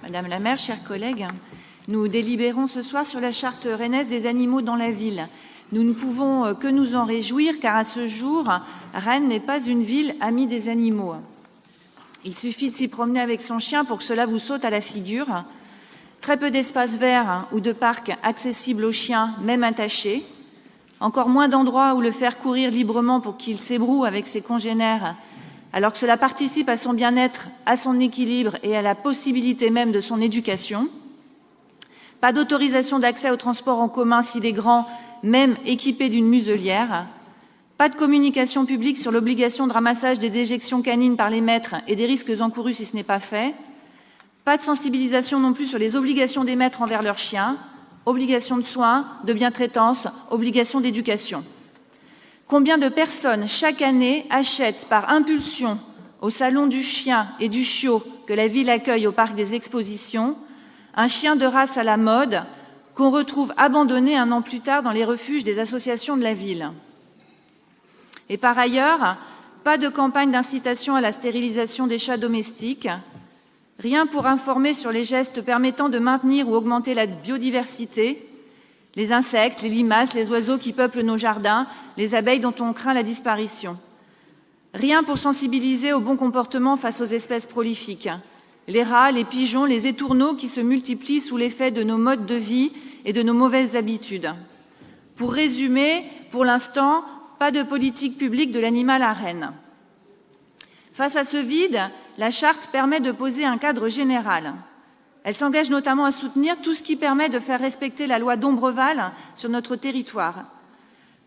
Madame la maire, chers collègues, nous délibérons ce soir sur la charte rennaise des animaux dans la ville. Nous ne pouvons que nous en réjouir car à ce jour, Rennes n'est pas une ville amie des animaux. Il suffit de s'y promener avec son chien pour que cela vous saute à la figure. Très peu d'espaces verts ou de parcs accessibles aux chiens, même attachés. Encore moins d'endroits où le faire courir librement pour qu'il s'ébroue avec ses congénères, alors que cela participe à son bien-être, à son équilibre et à la possibilité même de son éducation. Pas d'autorisation d'accès au transport en commun s'il est grand, même équipé d'une muselière. Pas de communication publique sur l'obligation de ramassage des déjections canines par les maîtres et des risques encourus si ce n'est pas fait. Pas de sensibilisation non plus sur les obligations des maîtres envers leurs chiens, obligation de soins, de bientraitance, obligation d'éducation. Combien de personnes chaque année achètent par impulsion au salon du chien et du chiot que la ville accueille au parc des expositions un chien de race à la mode qu'on retrouve abandonné un an plus tard dans les refuges des associations de la ville. Et par ailleurs, pas de campagne d'incitation à la stérilisation des chats domestiques, rien pour informer sur les gestes permettant de maintenir ou augmenter la biodiversité, les insectes, les limaces, les oiseaux qui peuplent nos jardins, les abeilles dont on craint la disparition. Rien pour sensibiliser au bon comportement face aux espèces prolifiques. Les rats, les pigeons, les étourneaux qui se multiplient sous l'effet de nos modes de vie et de nos mauvaises habitudes. Pour résumer, pour l'instant, pas de politique publique de l'animal à Rennes. Face à ce vide, la charte permet de poser un cadre général. Elle s'engage notamment à soutenir tout ce qui permet de faire respecter la loi d'Ombreval sur notre territoire.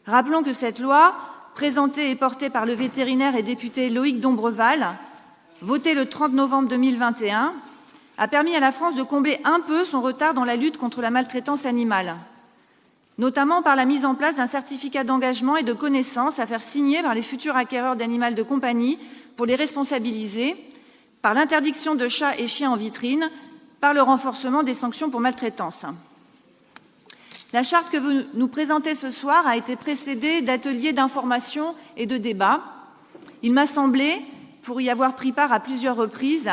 Rappelons que cette loi, présentée et portée par le vétérinaire et député Loïc Dombreval, votée le 30 novembre 2021, a permis à la France de combler un peu son retard dans la lutte contre la maltraitance animale, notamment par la mise en place d'un certificat d'engagement et de connaissance à faire signer par les futurs acquéreurs d'animaux de compagnie pour les responsabiliser, par l'interdiction de chats et chiens en vitrine, par le renforcement des sanctions pour maltraitance. La charte que vous nous présentez ce soir a été précédée d'ateliers d'information et de débats. Il m'a semblé, pour y avoir pris part à plusieurs reprises,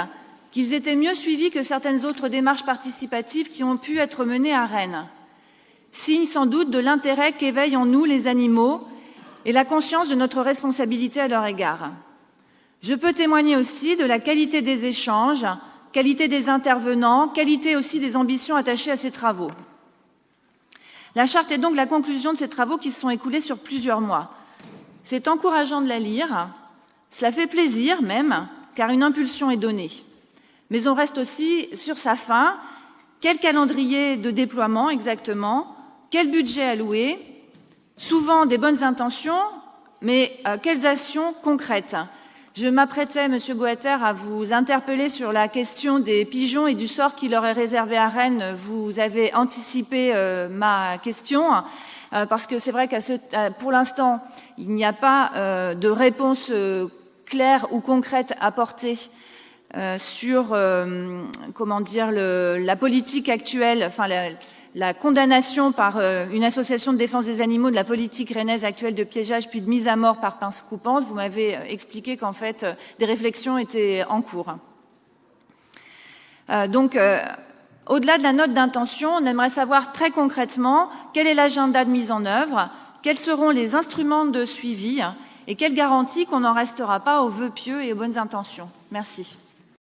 qu'ils étaient mieux suivis que certaines autres démarches participatives qui ont pu être menées à Rennes. Signe sans doute de l'intérêt qu'éveillent en nous les animaux et la conscience de notre responsabilité à leur égard. Je peux témoigner aussi de la qualité des échanges, qualité des intervenants, qualité aussi des ambitions attachées à ces travaux. La charte est donc la conclusion de ces travaux qui se sont écoulés sur plusieurs mois. C'est encourageant de la lire, cela fait plaisir même, car une impulsion est donnée. Mais on reste aussi sur sa fin. Quel calendrier de déploiement exactement? Quel budget alloué? Souvent des bonnes intentions, mais quelles actions concrètes? Je m'apprêtais, Monsieur Goetter, à vous interpeller sur la question des pigeons et du sort qui leur est réservé à Rennes. Vous avez anticipé ma question, parce que c'est vrai qu'à pour l'instant, il n'y a pas de réponse claire ou concrète apportée sur la politique actuelle, enfin la condamnation par une association de défense des animaux de la politique rennaise actuelle de piégeage puis de mise à mort par pince coupante. Vous m'avez expliqué qu'en fait des réflexions étaient en cours. Au-delà de la note d'intention, on aimerait savoir très concrètement quel est l'agenda de mise en œuvre, quels seront les instruments de suivi et quelle garantie qu'on n'en restera pas aux vœux pieux et aux bonnes intentions. Merci.